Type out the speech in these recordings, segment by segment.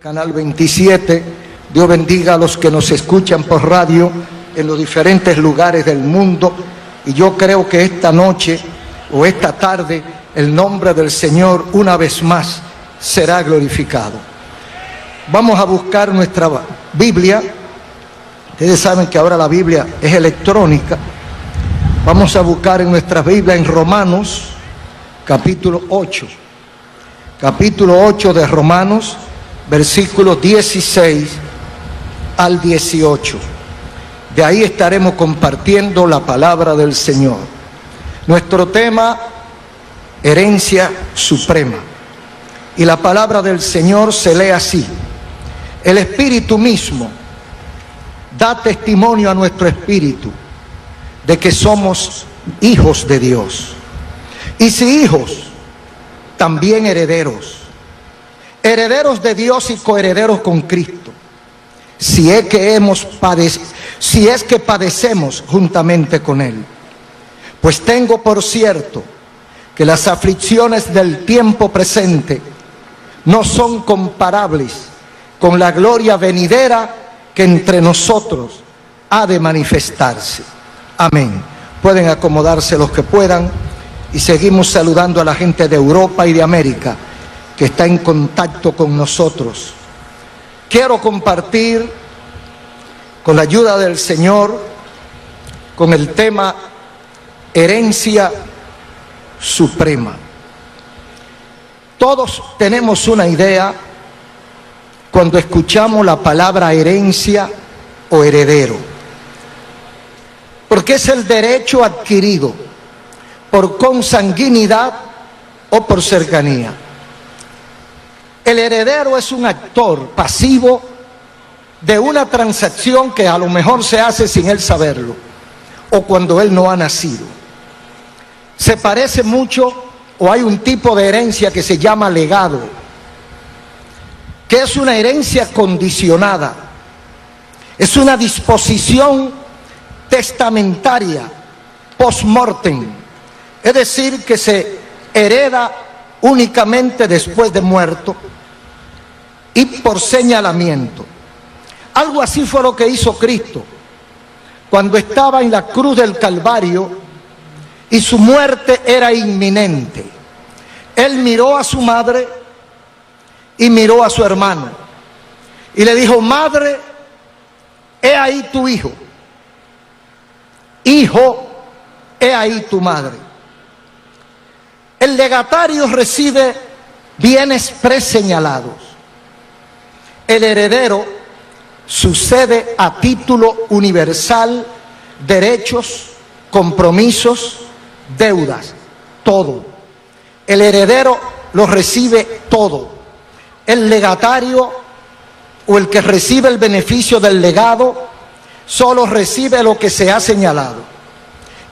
Canal 27. Dios bendiga a los que nos escuchan por radio en los diferentes lugares del mundo. Y yo creo que esta noche o esta tarde el nombre del Señor una vez más será glorificado. Vamos a buscar nuestra Biblia. Ustedes saben que ahora la Biblia es electrónica. Vamos a buscar en nuestra Biblia en Romanos, capítulo 8. Capítulo 8 de Romanos, versículos 16 al 18. De ahí estaremos compartiendo la palabra del Señor. Nuestro tema, herencia suprema. Y la palabra del Señor se lee así: el Espíritu mismo da testimonio a nuestro espíritu de que somos hijos de Dios. Y si hijos, también herederos. Herederos de Dios y coherederos con Cristo. Si es que padecemos juntamente con Él. Pues tengo por cierto que las aflicciones del tiempo presente no son comparables con la gloria venidera que entre nosotros ha de manifestarse. Amén. Pueden acomodarse los que puedan y seguimos saludando a la gente de Europa y de América que está en contacto con nosotros. Quiero compartir con la ayuda del Señor con el tema herencia suprema. Todos tenemos una idea cuando escuchamos la palabra herencia o heredero, porque es el derecho adquirido por consanguinidad o por cercanía. El heredero es un actor pasivo de una transacción que a lo mejor se hace sin él saberlo o cuando él no ha nacido. Se parece mucho, o hay un tipo de herencia que se llama legado, que es una herencia condicionada, es una disposición testamentaria post-mortem, es decir, que se hereda únicamente después de muerto y por señalamiento. Algo así fue lo que hizo Cristo cuando estaba en la cruz del Calvario y su muerte era inminente. Él miró a su madre y miró a su hermano y le dijo: madre, he ahí tu hijo. Hijo, he ahí tu madre. El legatario recibe bienes preseñalados. El heredero sucede a título universal derechos, compromisos, deudas, todo. El heredero lo recibe todo. El legatario o el que recibe el beneficio del legado solo recibe lo que se ha señalado.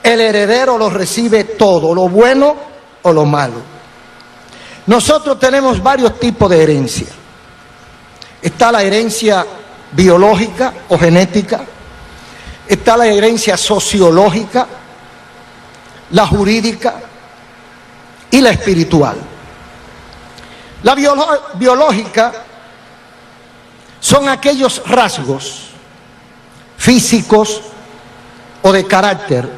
El heredero lo recibe todo, lo bueno o lo malo. Nosotros tenemos varios tipos de herencia. Está la herencia biológica o genética, está la herencia sociológica, la jurídica y la espiritual. La biológica son aquellos rasgos físicos o de carácter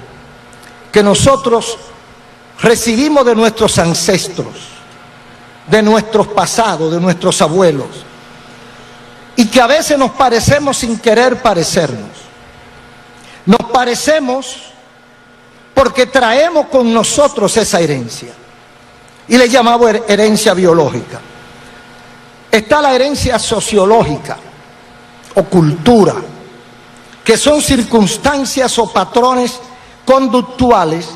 que nosotros recibimos de nuestros ancestros, de nuestros pasados, de nuestros abuelos, y que a veces nos parecemos sin querer parecernos. Nos parecemos porque traemos con nosotros esa herencia y le llamamos herencia biológica. Está la herencia sociológica o cultura, que son circunstancias o patrones conductuales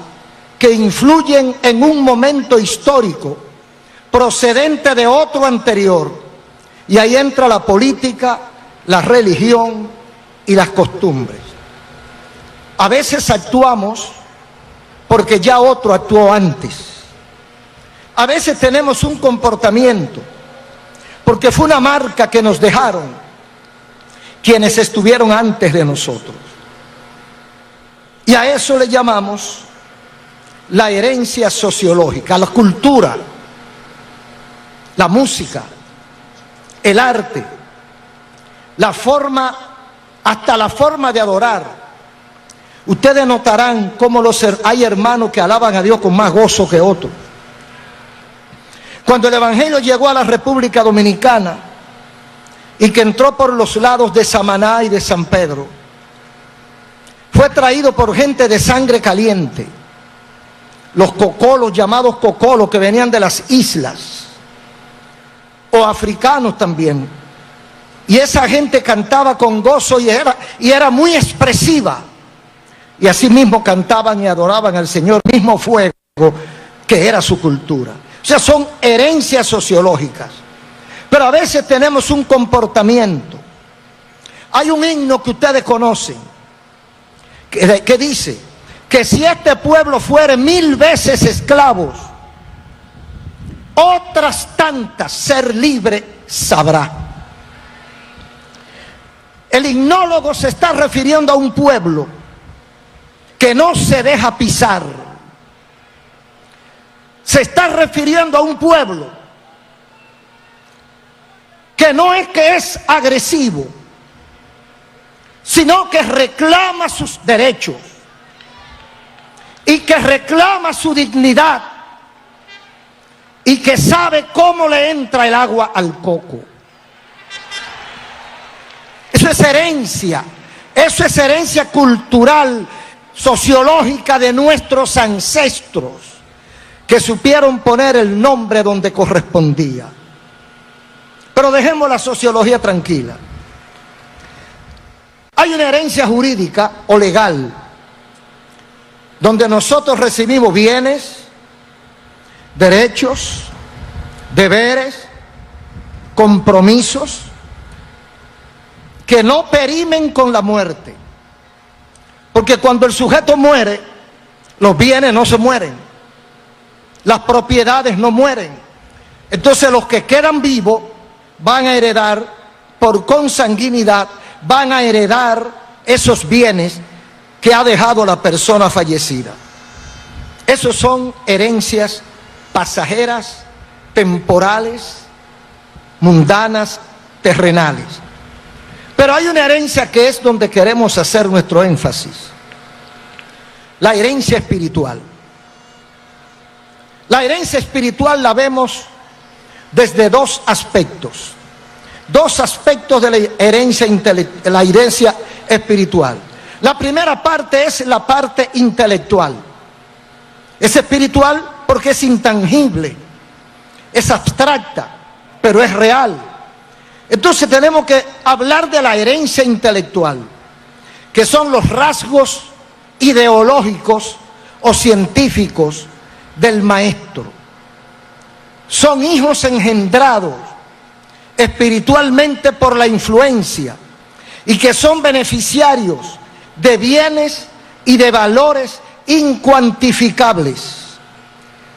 que influyen en un momento histórico procedente de otro anterior. Y ahí entra la política, la religión y las costumbres. A veces actuamos porque ya otro actuó antes. A veces tenemos un comportamiento porque fue una marca que nos dejaron quienes estuvieron antes de nosotros. Y a eso le llamamos la herencia sociológica, la cultura, la música, el arte, la forma, hasta la forma de adorar. Ustedes notarán cómo hay hermanos que alaban a Dios con más gozo que otros. Cuando el Evangelio llegó a la República Dominicana y que entró por los lados de Samaná y de San Pedro, fue traído por gente de sangre caliente, los cocolos, llamados cocolos, que venían de las islas, o africanos también. Y esa gente cantaba con gozo y era muy expresiva. Y así mismo cantaban y adoraban al Señor, mismo fuego que era su cultura. O sea, son herencias sociológicas. Pero a veces tenemos un comportamiento. Hay un himno que ustedes conocen, que dice que si este pueblo fuere 1000 veces esclavos, otras tantas ser libre sabrá. El himnólogo se está refiriendo a un pueblo que no se deja pisar. Se está refiriendo a un pueblo que no es que es agresivo, sino que reclama sus derechos y que reclama su dignidad y que sabe cómo le entra el agua al coco. Eso es herencia cultural, sociológica de nuestros ancestros, que supieron poner el nombre donde correspondía. Pero dejemos la sociología tranquila. Hay una herencia jurídica o legal, donde nosotros recibimos bienes, derechos, deberes, compromisos, que no perimen con la muerte. Porque cuando el sujeto muere, los bienes no se mueren, las propiedades no mueren. Entonces los que quedan vivos van a heredar por consanguinidad, van a heredar esos bienes que ha dejado la persona fallecida. Esos son herencias pasajeras, temporales, mundanas, terrenales. Pero hay una herencia que es donde queremos hacer nuestro énfasis: la herencia espiritual. La herencia espiritual la vemos desde dos aspectos de la herencia espiritual. La primera parte es la parte intelectual. Es espiritual porque es intangible, es abstracta, pero es real. Entonces tenemos que hablar de la herencia intelectual, que son los rasgos ideológicos o científicos del maestro. Son hijos engendrados espiritualmente por la influencia y que son beneficiarios de bienes y de valores incuantificables.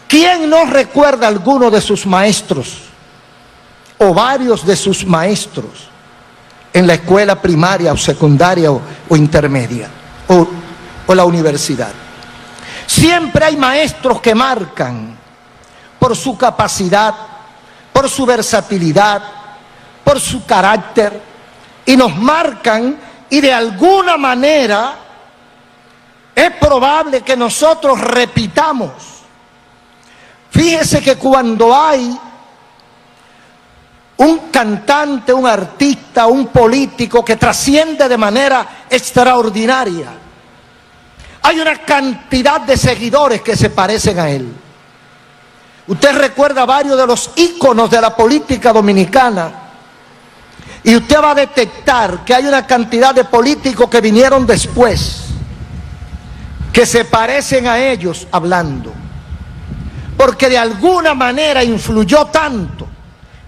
¿Quién no recuerda alguno de sus maestros o varios de sus maestros en la escuela primaria o secundaria o intermedia o la universidad? Siempre hay maestros que marcan por su capacidad, por su versatilidad, por su carácter, y nos marcan, y de alguna manera es probable que nosotros repitamos. Fíjese que cuando hay un cantante, un artista, un político que trasciende de manera extraordinaria, hay una cantidad de seguidores que se parecen a él. Usted recuerda varios de los íconos de la política dominicana y usted va a detectar que hay una cantidad de políticos que vinieron después que se parecen a ellos hablando, porque de alguna manera influyó tanto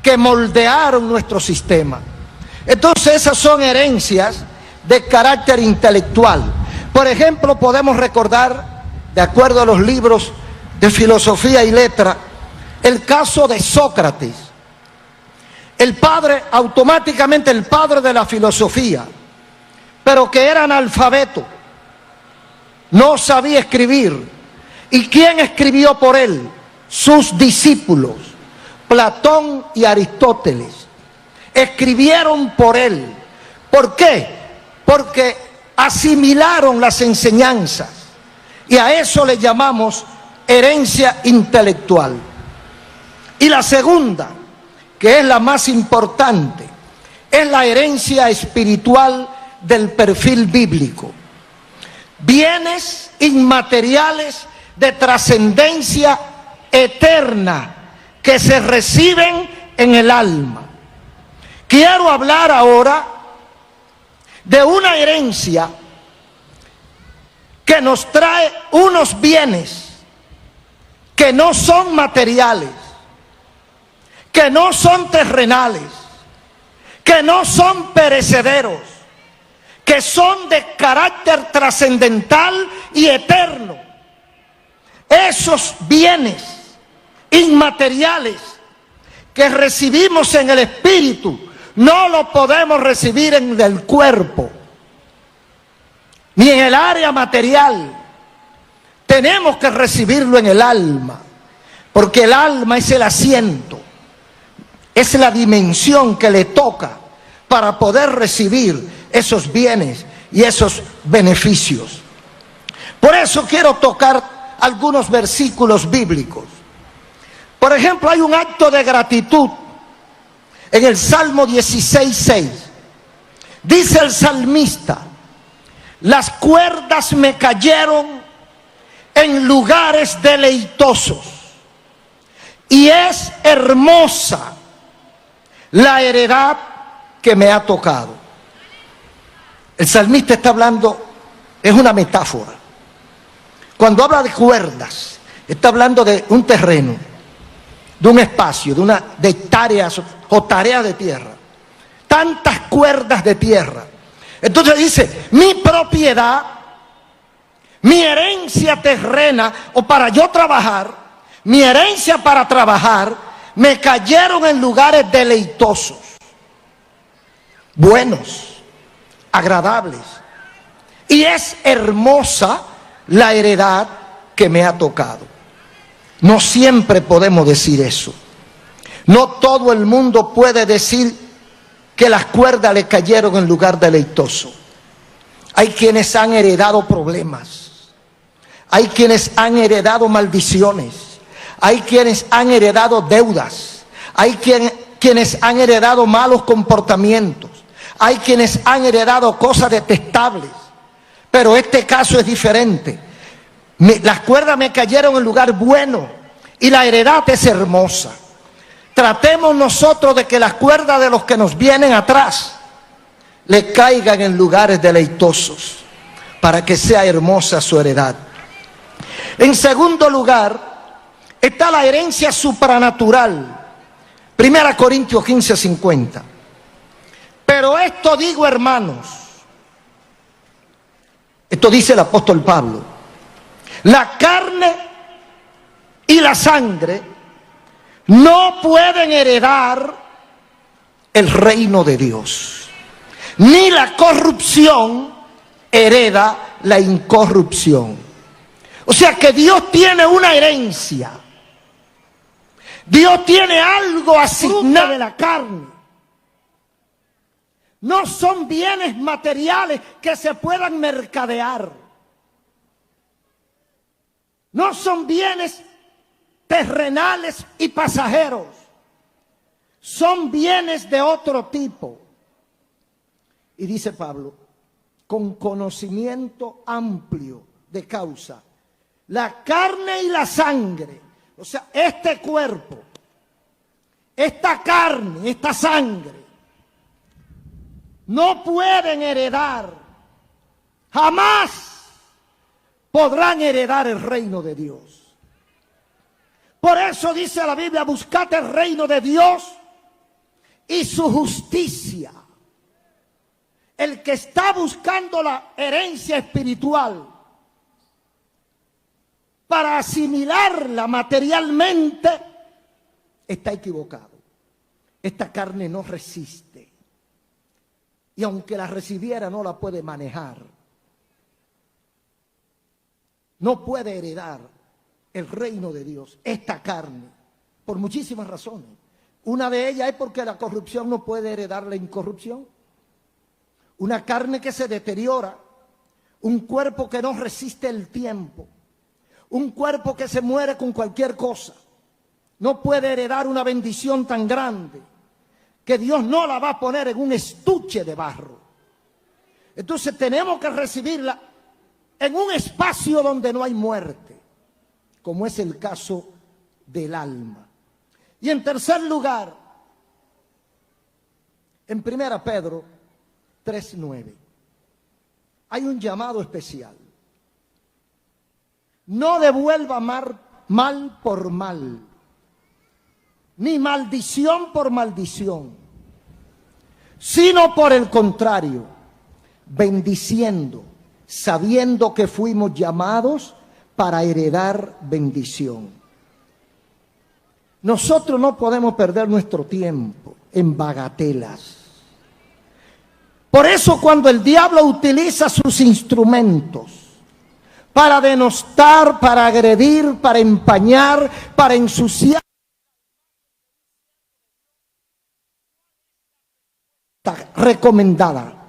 que moldearon nuestro sistema. Entonces esas son herencias de carácter intelectual. Por ejemplo, podemos recordar, de acuerdo a los libros de filosofía y letra, el caso de Sócrates, automáticamente el padre de la filosofía, pero que era analfabeto, no sabía escribir. ¿Y quién escribió por él? Sus discípulos, Platón y Aristóteles. escribieron por él. ¿Por qué? Porque asimilaron las enseñanzas, y a eso le llamamos herencia intelectual. Y la segunda, que es la más importante, es la herencia espiritual del perfil bíblico. Bienes inmateriales de trascendencia eterna que se reciben en el alma. Quiero hablar ahora de una herencia que nos trae unos bienes que no son materiales, que no son terrenales, que no son perecederos, que son de carácter trascendental y eterno. Esos bienes inmateriales que recibimos en el espíritu no lo podemos recibir en el cuerpo, ni en el área material. Tenemos que recibirlo en el alma, porque el alma es el asiento, es la dimensión que le toca para poder recibir esos bienes y esos beneficios. Por eso quiero tocar algunos versículos bíblicos. Por ejemplo, hay un acto de gratitud en el Salmo 16:6. Dice el salmista: las cuerdas me cayeron en lugares deleitosos, y es hermosa la heredad que me ha tocado. El salmista está hablando, es una metáfora. Cuando habla de cuerdas, está hablando de un terreno, de un espacio, de hectáreas o tareas de tierra. Tantas cuerdas de tierra. Entonces dice, mi propiedad, mi herencia terrena, o para yo trabajar, mi herencia para trabajar, me cayeron en lugares deleitosos, buenos, agradables, y es hermosa la heredad que me ha tocado. No siempre podemos decir eso. No todo el mundo puede decir que las cuerdas le cayeron en lugar deleitoso. Hay quienes han heredado problemas, hay quienes han heredado maldiciones, hay quienes han heredado deudas, hay quienes han heredado malos comportamientos, hay quienes han heredado cosas detestables. Pero este caso es diferente. Las cuerdas me cayeron en lugar bueno y la heredad es hermosa. Tratemos nosotros de que las cuerdas de los que nos vienen atrás le caigan en lugares deleitosos para que sea hermosa su heredad. En segundo lugar está la herencia supranatural. 1 Corintios 15:50. Pero esto digo, hermanos, esto dice el apóstol Pablo: la carne y la sangre no pueden heredar el reino de Dios, ni la corrupción hereda la incorrupción. O sea que Dios tiene una herencia, Dios tiene algo asignado de la carne. No son bienes materiales que se puedan mercadear. No son bienes terrenales y pasajeros. Son bienes de otro tipo. Y dice Pablo, con conocimiento amplio de causa, la carne y la sangre, o sea, este cuerpo, esta carne, esta sangre, no pueden heredar, jamás podrán heredar el reino de Dios. Por eso dice la Biblia: buscad el reino de Dios y su justicia. El que está buscando la herencia espiritual para asimilarla materialmente está equivocado. Esta carne no resiste. Y aunque la recibiera, no la puede manejar. No puede heredar el reino de Dios, esta carne, por muchísimas razones. Una de ellas es porque la corrupción no puede heredar la incorrupción. Una carne que se deteriora, un cuerpo que no resiste el tiempo, un cuerpo que se muere con cualquier cosa, no puede heredar una bendición tan grande que Dios no la va a poner en un estuche de barro. Entonces tenemos que recibirla en un espacio donde no hay muerte, como es el caso del alma. Y en tercer lugar, en 1 Pedro 3:9, hay un llamado especial. No devuelva mal por mal, ni maldición por maldición, sino por el contrario, bendiciendo, sabiendo que fuimos llamados para heredar bendición. Nosotros no podemos perder nuestro tiempo en bagatelas. Por eso cuando el diablo utiliza sus instrumentos para denostar, para agredir, para empañar, para ensuciar, está recomendada.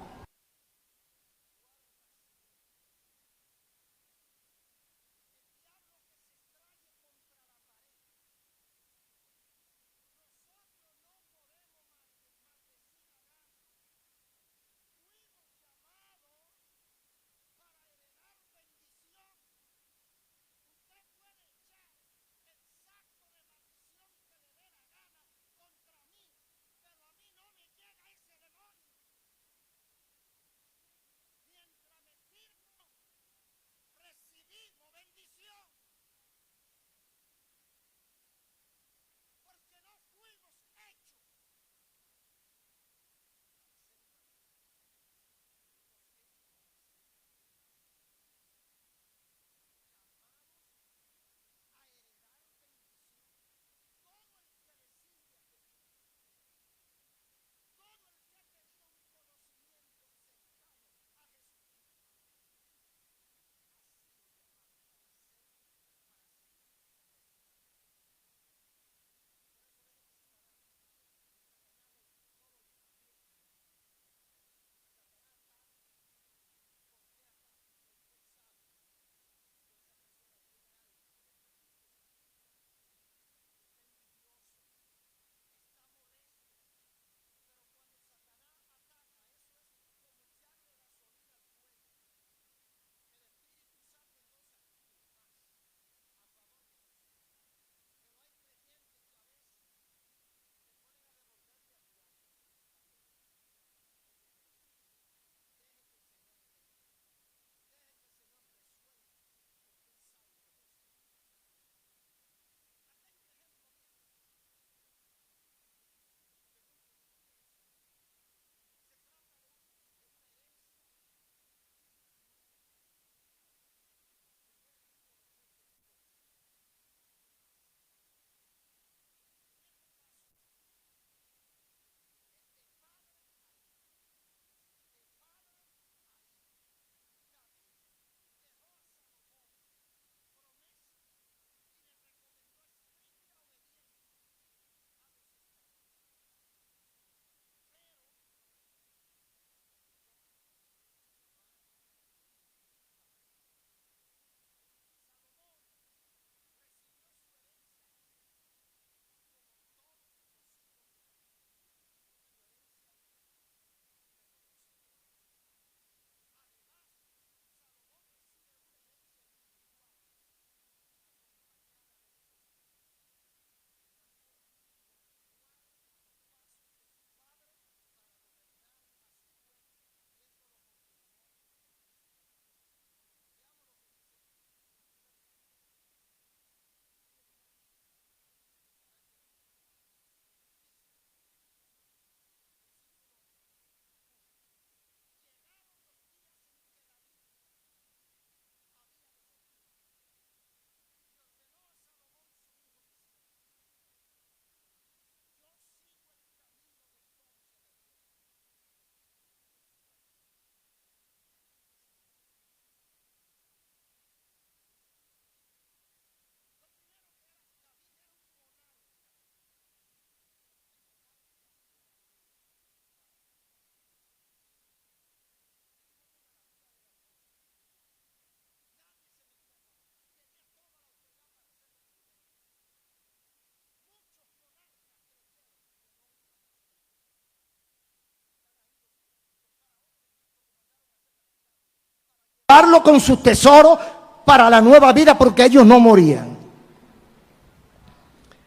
llevarlo con sus tesoros para la nueva vida, porque ellos no morían.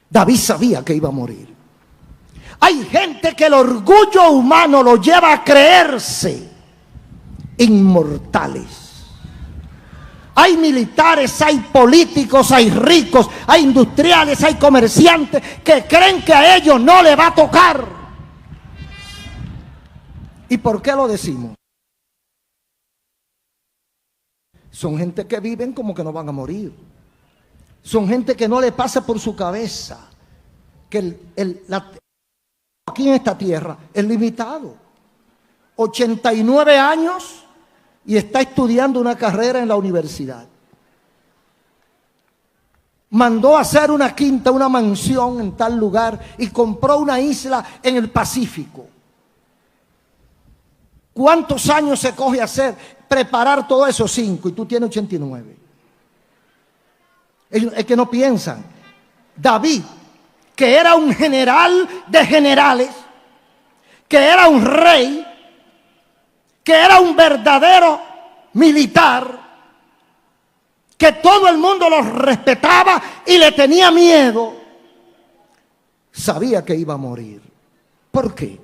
David sabía que iba a morir. Hay gente que el orgullo humano lo lleva a creerse inmortales. Hay militares, hay políticos, hay ricos, hay industriales, hay comerciantes que creen que a ellos no les va a tocar. ¿Y por qué lo decimos? Son gente que viven como que no van a morir. Son gente que no le pasa por su cabeza que aquí en esta tierra es limitado. 89 años y está estudiando una carrera en la universidad. Mandó a hacer una quinta, una mansión en tal lugar y compró una isla en el Pacífico. ¿Cuántos años se coge hacer? Preparar todo eso, 5, y tú tienes 89. Es que no piensan. David, que era un general de generales, que era un rey, que era un verdadero militar, que todo el mundo lo respetaba y le tenía miedo, sabía que iba a morir. ¿Por qué?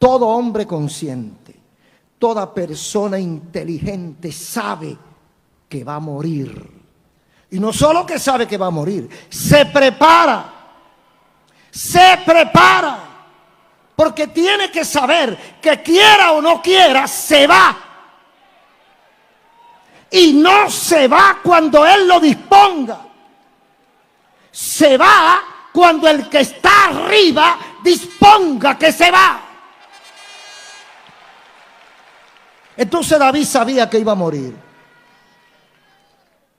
Todo hombre consciente, toda persona inteligente sabe que va a morir. Y no solo que sabe que va a morir, se prepara. Se prepara. Porque tiene que saber que quiera o no quiera, se va. Y no se va cuando Él lo disponga. Se va cuando el que está arriba disponga que se va. Entonces David sabía que iba a morir.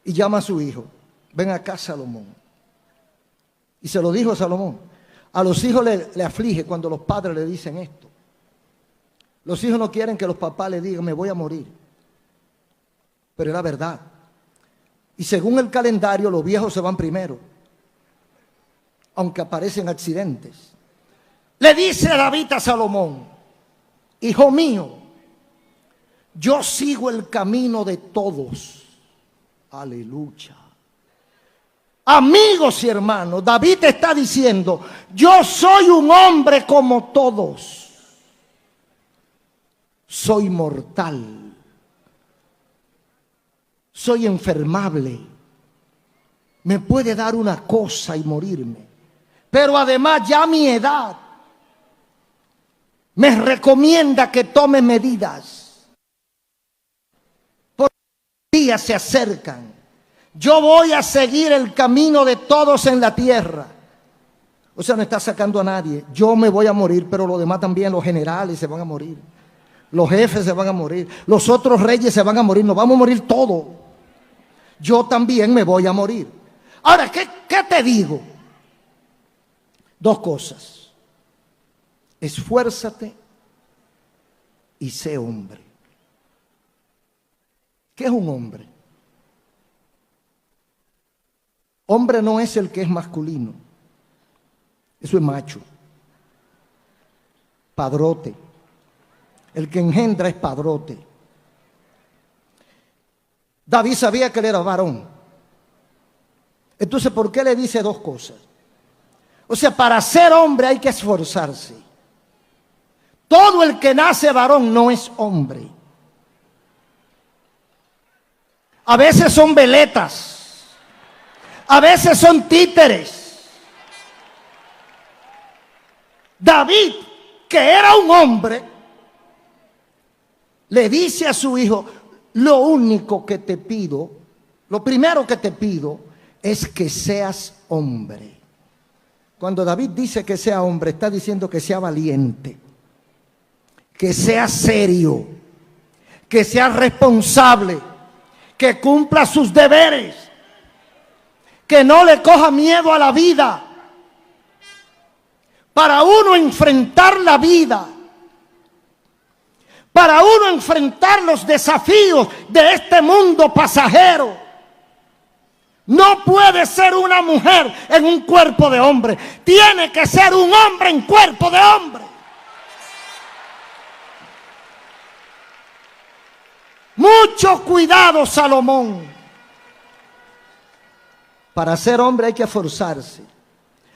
Y llama a su hijo. Ven acá, Salomón. Y se lo dijo a Salomón. A los hijos le aflige cuando los padres le dicen esto. Los hijos no quieren que los papás le digan, me voy a morir. Pero era verdad. Y según el calendario, los viejos se van primero. Aunque aparecen accidentes. Le dice David a Salomón, hijo mío, yo sigo el camino de todos. Aleluya. Amigos y hermanos, David está diciendo, yo soy un hombre como todos. Soy mortal. Soy enfermable. Me puede dar una cosa y morirme. Pero además ya mi edad me recomienda que tome medidas. Porque los días se acercan. Yo voy a seguir el camino de todos en la tierra. O sea, no está sacando a nadie. Yo me voy a morir, pero los demás también, los generales se van a morir. Los jefes se van a morir. Los otros reyes se van a morir. Nos vamos a morir todos. Yo también me voy a morir. Ahora, ¿qué te digo? Dos cosas. Esfuérzate y sé hombre. ¿Qué es un hombre? Hombre no es el que es masculino. Eso es macho. Padrote. El que engendra es padrote. David sabía que él era varón. Entonces, ¿por qué le dice dos cosas? O sea, para ser hombre hay que esforzarse. Todo el que nace varón no es hombre. A veces son veletas. A veces son títeres. David, que era un hombre, le dice a su hijo, lo único que te pido, lo primero que te pido es que seas hombre. Cuando David dice que sea hombre, está diciendo que sea valiente, que sea serio, que sea responsable, que cumpla sus deberes, que no le coja miedo a la vida. Para uno enfrentar la vida, para uno enfrentar los desafíos de este mundo pasajero, no puede ser una mujer en un cuerpo de hombre. Tiene que ser un hombre en cuerpo de hombre. Mucho cuidado, Salomón. Para ser hombre hay que esforzarse.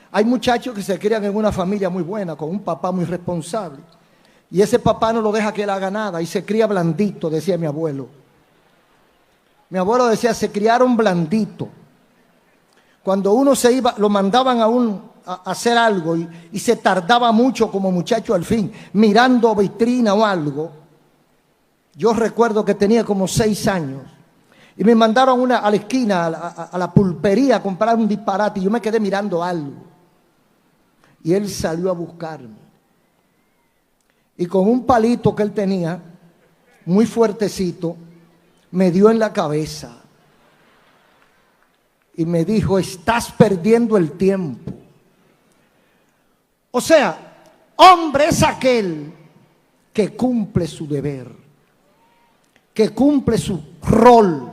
Hay muchachos que se crían en una familia muy buena, con un papá muy responsable. Y ese papá no lo deja que él haga nada y se cría blandito, decía mi abuelo. Mi abuelo decía, se criaron blandito. Cuando uno se iba, lo mandaban a hacer algo y se tardaba mucho como muchacho al fin, mirando vitrina o algo. Yo recuerdo que tenía como 6 años y me mandaron a la esquina, a la pulpería, a comprar un disparate y yo me quedé mirando algo. Y él salió a buscarme. Y con un palito que él tenía, muy fuertecito, me dio en la cabeza. Y me dijo, estás perdiendo el tiempo. O sea, hombre es aquel que cumple su deber, que cumple su rol.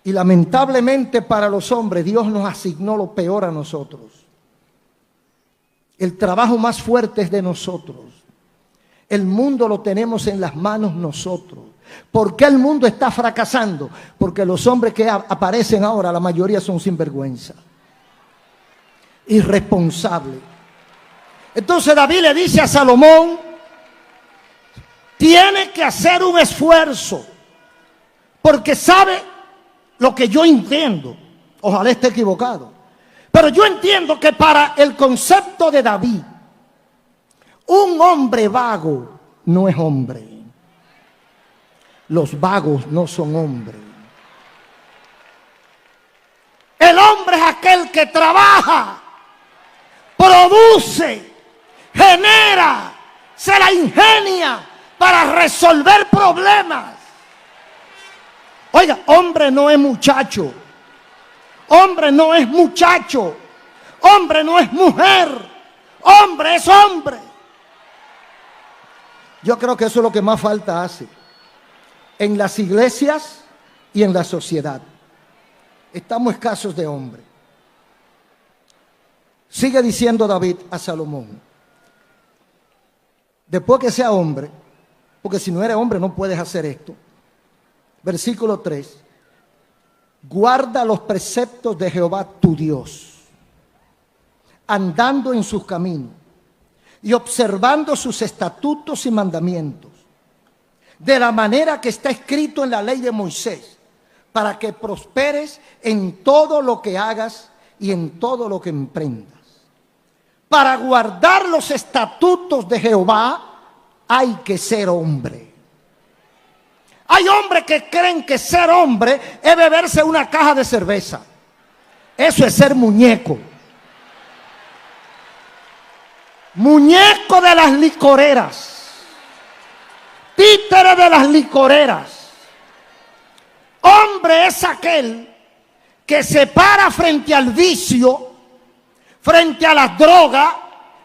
Y lamentablemente para los hombres, Dios nos asignó lo peor a nosotros. El trabajo más fuerte es de nosotros. El mundo lo tenemos en las manos nosotros. ¿Por qué el mundo está fracasando? Porque los hombres que aparecen ahora, la mayoría son sinvergüenza, irresponsables. Entonces David le dice a Salomón, tiene que hacer un esfuerzo, porque sabe lo que yo entiendo. Ojalá esté equivocado, pero yo entiendo que para el concepto de David, un hombre vago no es hombre. Los vagos no son hombres. El hombre es aquel que trabaja, produce, genera, se la ingenia para resolver problemas. Oiga, hombre no es muchacho. Hombre no es muchacho. Hombre no es mujer. Hombre es hombre. Yo creo que eso es lo que más falta hace en las iglesias y en la sociedad. Estamos escasos de hombre. Sigue diciendo David a Salomón, después que sea hombre, porque si no eres hombre no puedes hacer esto. Versículo 3. Guarda los preceptos de Jehová tu Dios, andando en sus caminos y observando sus estatutos y mandamientos, de la manera que está escrito en la ley de Moisés, para que prosperes en todo lo que hagas y en todo lo que emprendas. Para guardar los estatutos de Jehová hay que ser hombre. Hay hombres que creen que ser hombre es beberse una caja de cerveza. Eso es ser muñeco. Muñeco de las licoreras. Títere de las licoreras. Hombre es aquel que se para frente al vicio, frente a las drogas,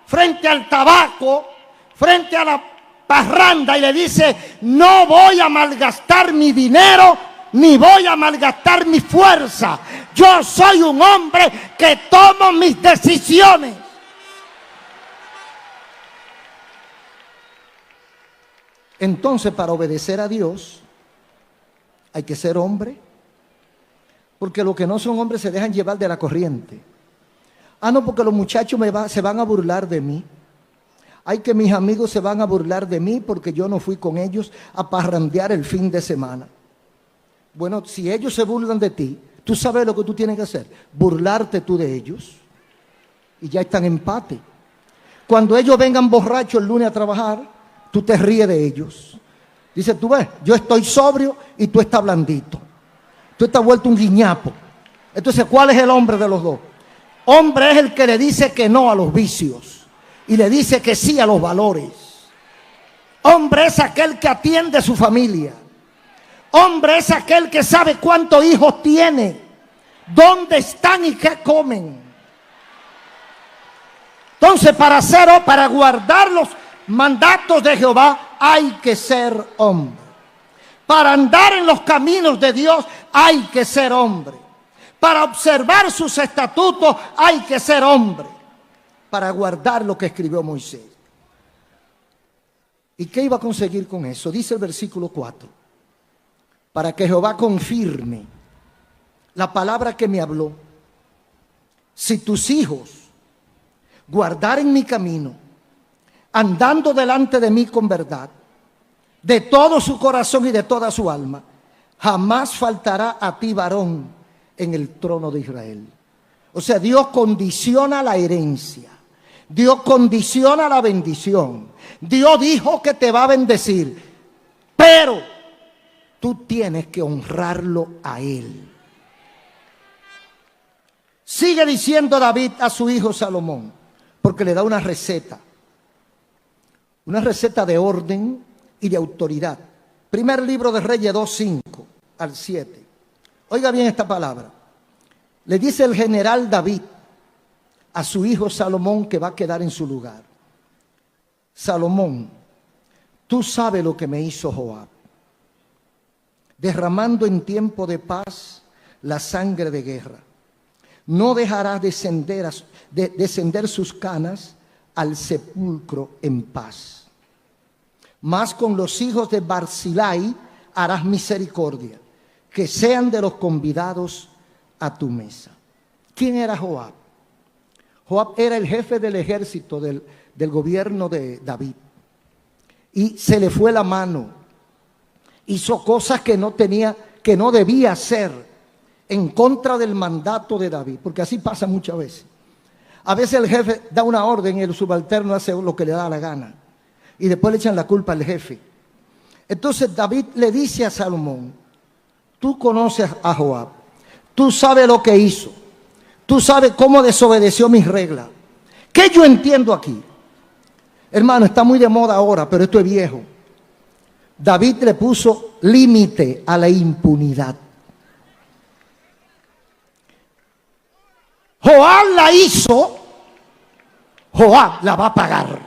frente al tabaco, frente a la parranda y le dice, no voy a malgastar mi dinero, ni voy a malgastar mi fuerza. Yo soy un hombre que tomo mis decisiones. Entonces, para obedecer a Dios, hay que ser hombre. Porque los que no son hombres se dejan llevar de la corriente. Ah, no, porque los muchachos se van a burlar de mí. Ay, que mis amigos se van a burlar de mí porque yo no fui con ellos a parrandear el fin de semana. Bueno, si ellos se burlan de ti, tú sabes lo que tú tienes que hacer. Burlarte tú de ellos. Y ya están en empate. Cuando ellos vengan borrachos el lunes a trabajar, tú te ríes de ellos. Dice, tú ves, yo estoy sobrio y tú estás blandito. Tú estás vuelto un guiñapo. Entonces, ¿cuál es el hombre de los dos? Hombre es el que le dice que no a los vicios y le dice que sí a los valores. Hombre es aquel que atiende a su familia. Hombre es aquel que sabe cuántos hijos tiene, dónde están y qué comen. Entonces, para guardar los mandatos de Jehová hay que ser hombre. Para andar en los caminos de Dios hay que ser hombre. Para observar sus estatutos hay que ser hombre. Para guardar lo que escribió Moisés. ¿Y qué iba a conseguir con eso? Dice el versículo 4. para que Jehová confirme la palabra que me habló. Si tus hijos guardaren mi camino, andando delante de mí con verdad, de todo su corazón y de toda su alma, jamás faltará a ti varón en el trono de Israel. O sea, Dios condiciona la herencia. Dios condiciona la bendición. Dios dijo que te va a bendecir, pero tú tienes que honrarlo a Él. Sigue diciendo David a su hijo Salomón, porque le da una receta de orden y de autoridad. Primer libro de Reyes 2:5 al 7. Oiga bien esta palabra. Le dice el general David a su hijo Salomón, que va a quedar en su lugar: Salomón, tú sabes lo que me hizo Joab, derramando en tiempo de paz la sangre de guerra. No dejará descender sus canas al sepulcro en paz. Mas con los hijos de Barzillai harás misericordia, que sean de los convidados a tu mesa. ¿Quién era Joab? Joab era el jefe del ejército del gobierno de David. Y se le fue la mano. Hizo cosas que no debía hacer, en contra del mandato de David, porque así pasa muchas veces. A veces el jefe da una orden y el subalterno hace lo que le da la gana, y después le echan la culpa al jefe. Entonces David le dice a Salomón: tú conoces a Joab, tú sabes lo que hizo, tú sabes cómo desobedeció mis reglas. ¿Qué yo entiendo aquí? Hermano, está muy de moda ahora, pero esto es viejo. David le puso límite a la impunidad. Joab la hizo, Joab la va a pagar.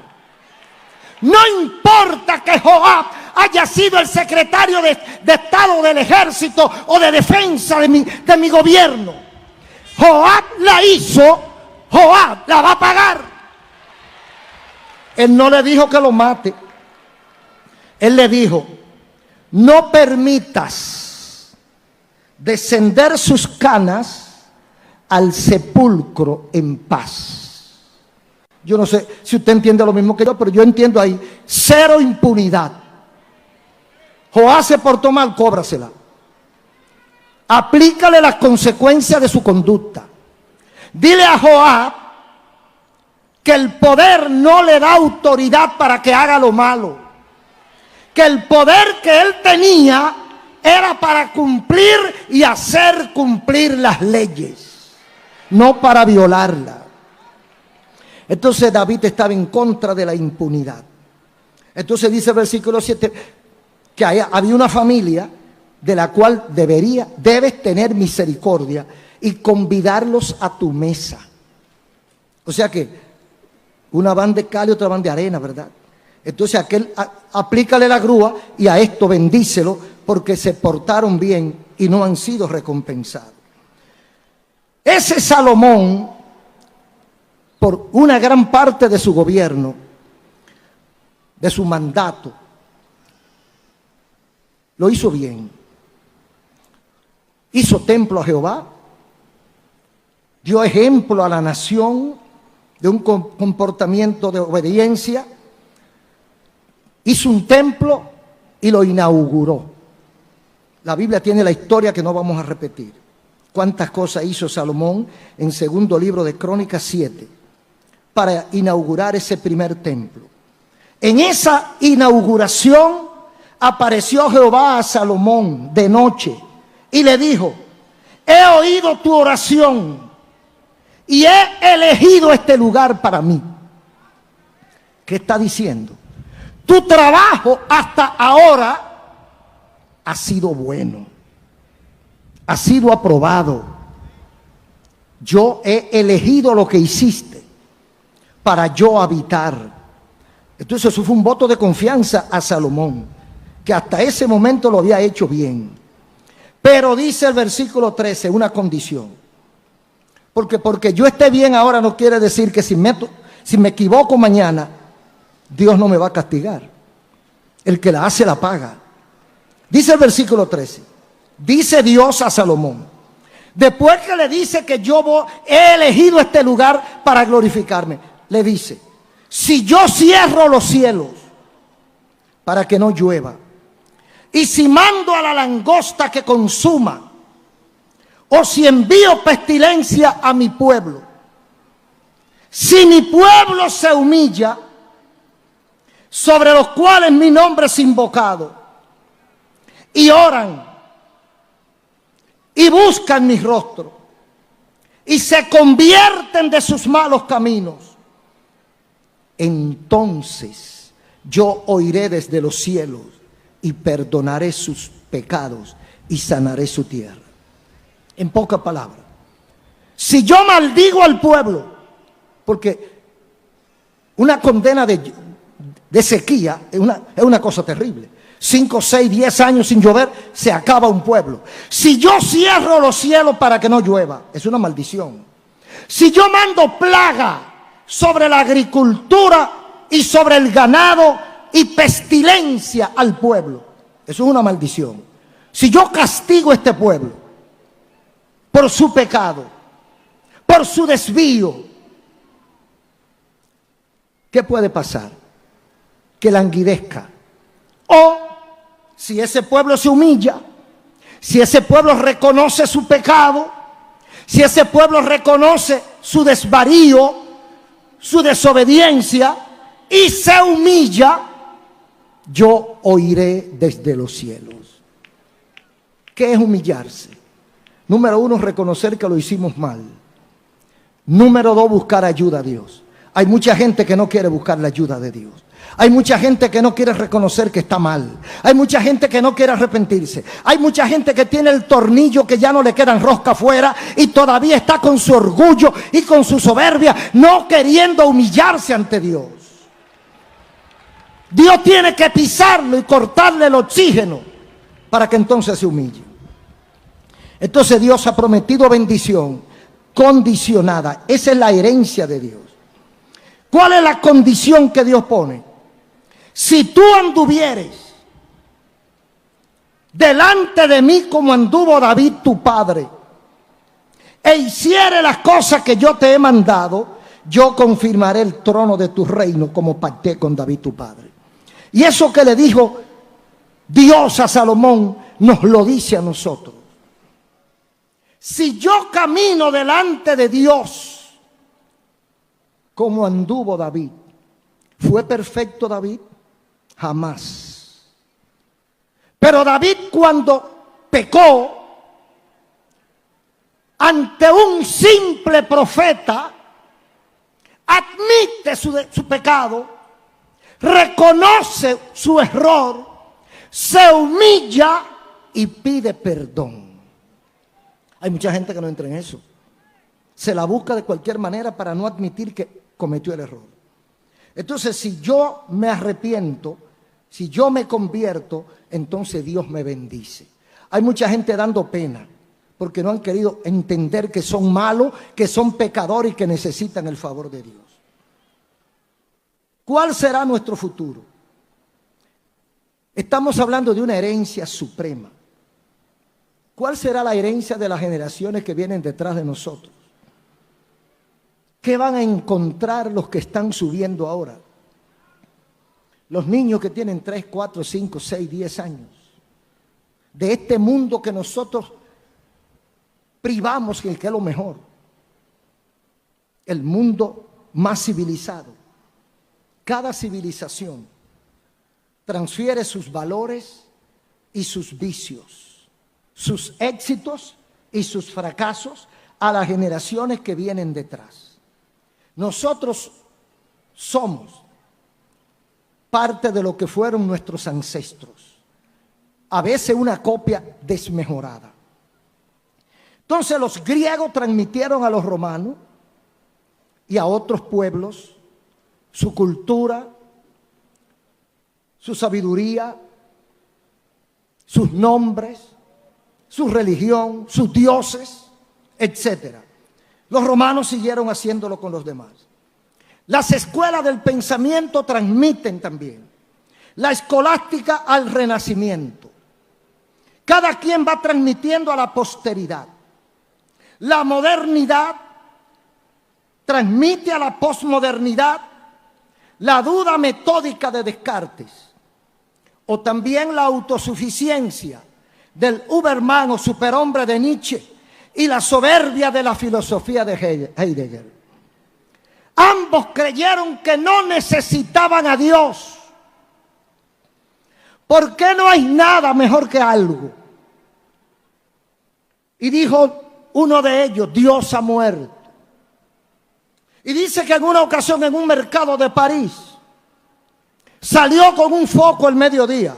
No importa que Joab haya sido el secretario de Estado del ejército o de defensa de mi gobierno. Joab la hizo, Joab la va a pagar. Él no le dijo que lo mate. Él le dijo: no permitas descender sus canas al sepulcro en paz. Yo no sé si usted entiende lo mismo que yo, pero yo entiendo ahí: cero impunidad. Joab se portó mal, cóbrasela. Aplícale las consecuencias de su conducta. Dile a Joab que el poder no le da autoridad para que haga lo malo. Que el poder que él tenía era para cumplir y hacer cumplir las leyes, no para violarla. Entonces David estaba en contra de la impunidad. Entonces dice el versículo 7 que había una familia de la cual debes tener misericordia y convidarlos a tu mesa. O sea que una van de cal y otra van de arena, ¿verdad? Entonces aplícale la grúa y a esto bendícelo, porque se portaron bien y no han sido recompensados. Ese Salomón, por una gran parte de su gobierno, de su mandato, lo hizo bien. Hizo templo a Jehová, dio ejemplo a la nación de un comportamiento de obediencia, hizo un templo y lo inauguró. La Biblia tiene la historia que no vamos a repetir. Cuántas cosas hizo Salomón en segundo libro de Crónicas 7 para inaugurar ese primer templo. En esa inauguración apareció Jehová a Salomón de noche y le dijo: he oído tu oración y he elegido este lugar para mí. ¿Qué está diciendo? Tu trabajo hasta ahora ha sido bueno, ha sido aprobado. Yo he elegido lo que hiciste para yo habitar. Entonces eso fue un voto de confianza a Salomón, que hasta ese momento lo había hecho bien. Pero dice el versículo 13, una condición. Porque yo esté bien ahora no quiere decir que si me equivoco mañana, Dios no me va a castigar. El que la hace la paga. Dice el versículo 13: dice Dios a Salomón, después que le dice que he elegido este lugar para glorificarme, le dice, si yo cierro los cielos para que no llueva, y si mando a la langosta que consuma, o si envío pestilencia a mi pueblo, si mi pueblo se humilla, sobre los cuales mi nombre es invocado, y oran, y buscan mi rostro, y se convierten de sus malos caminos, entonces yo oiré desde los cielos, y perdonaré sus pecados, y sanaré su tierra. En pocas palabras, si yo maldigo al pueblo, porque una condena de sequía es una cosa terrible. 5, 6, 10 años sin llover, se acaba un pueblo. Si yo cierro los cielos para que no llueva, es una maldición. Si yo mando plaga sobre la agricultura y sobre el ganado y pestilencia al pueblo, eso es una maldición. Si yo castigo a este pueblo por su pecado, por su desvío, ¿qué puede pasar? Que languidezca. O si ese pueblo se humilla, si ese pueblo reconoce su pecado, si ese pueblo reconoce su desvarío, su desobediencia y se humilla, yo oiré desde los cielos. ¿Qué es humillarse? Número 1, reconocer que lo hicimos mal. Número 2, buscar ayuda a Dios. Hay mucha gente que no quiere buscar la ayuda de Dios. Hay mucha gente que no quiere reconocer que está mal. Hay mucha gente que no quiere arrepentirse. Hay mucha gente que tiene el tornillo que ya no le quedan rosca afuera y todavía está con su orgullo y con su soberbia, no queriendo humillarse ante Dios. Dios tiene que pisarlo y cortarle el oxígeno para que entonces se humille. Entonces Dios ha prometido bendición condicionada. Esa es la herencia de Dios. ¿Cuál es la condición que Dios pone? Si tú anduvieres delante de mí como anduvo David tu padre, e hiciere las cosas que yo te he mandado, yo confirmaré el trono de tu reino como pacté con David tu padre. Y eso que le dijo Dios a Salomón, nos lo dice a nosotros. Si yo camino delante de Dios como anduvo David, ¿fue perfecto David? Jamás. Pero David, cuando pecó ante un simple profeta, admite su pecado, reconoce su error, se humilla y pide perdón. Hay mucha gente que no entra en eso. Se la busca de cualquier manera para no admitir que cometió el error. Entonces, si yo me arrepiento, si yo me convierto, entonces Dios me bendice. Hay mucha gente dando pena porque no han querido entender que son malos, que son pecadores y que necesitan el favor de Dios. ¿Cuál será nuestro futuro? Estamos hablando de una herencia suprema. ¿Cuál será la herencia de las generaciones que vienen detrás de nosotros? ¿Qué van a encontrar los que están subiendo ahora? Los niños que tienen 3, 4, 5, 6, 10 años. De este mundo que nosotros privamos, que es lo mejor. El mundo más civilizado. Cada civilización transfiere sus valores y sus vicios, sus éxitos y sus fracasos a las generaciones que vienen detrás. Nosotros somos parte de lo que fueron nuestros ancestros, a veces una copia desmejorada. Entonces los griegos transmitieron a los romanos y a otros pueblos su cultura, su sabiduría, sus nombres, su religión, sus dioses, etc. Los romanos siguieron haciéndolo con los demás. Las escuelas del pensamiento transmiten también. La escolástica al Renacimiento. Cada quien va transmitiendo a la posteridad. La modernidad transmite a la posmodernidad la duda metódica de Descartes, o también la autosuficiencia del Übermann o superhombre de Nietzsche y la soberbia de la filosofía de Heidegger. Ambos creyeron que no necesitaban a Dios. ¿Por qué no hay nada mejor que algo? Y dijo uno de ellos, Dios ha muerto. Y dice que en una ocasión en un mercado de París salió con un foco al mediodía.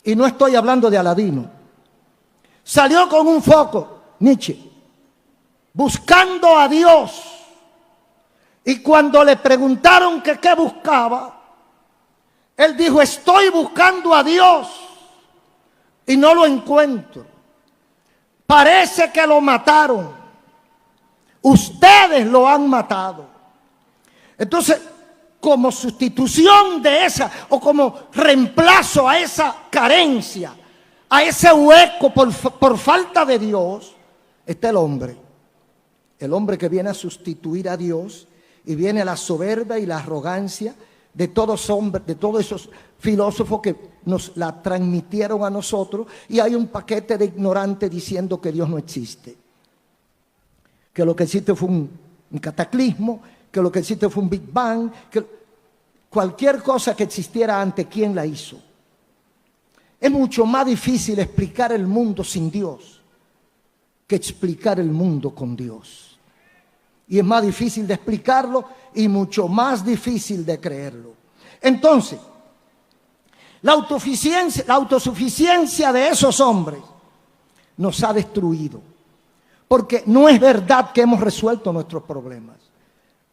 Y no estoy hablando de Aladino. Salió con un foco, Nietzsche, buscando a Dios. Y cuando le preguntaron que qué buscaba, él dijo, estoy buscando a Dios y no lo encuentro. Parece que lo mataron. Ustedes lo han matado. Entonces, como sustitución de esa, o como reemplazo a esa carencia, a ese hueco por falta de Dios, está el hombre. El hombre que viene a sustituir a Dios, y viene la soberbia y la arrogancia de todos hombres, de todos esos filósofos que nos la transmitieron a nosotros, y hay un paquete de ignorantes diciendo que Dios no existe, que lo que existe fue un cataclismo, que lo que existe fue un Big Bang, que cualquier cosa que existiera antes, ¿quién la hizo? Es mucho más difícil explicar el mundo sin Dios que explicar el mundo con Dios. Y es más difícil de explicarlo y mucho más difícil de creerlo. Entonces, la autosuficiencia de esos hombres nos ha destruido. Porque no es verdad que hemos resuelto nuestros problemas.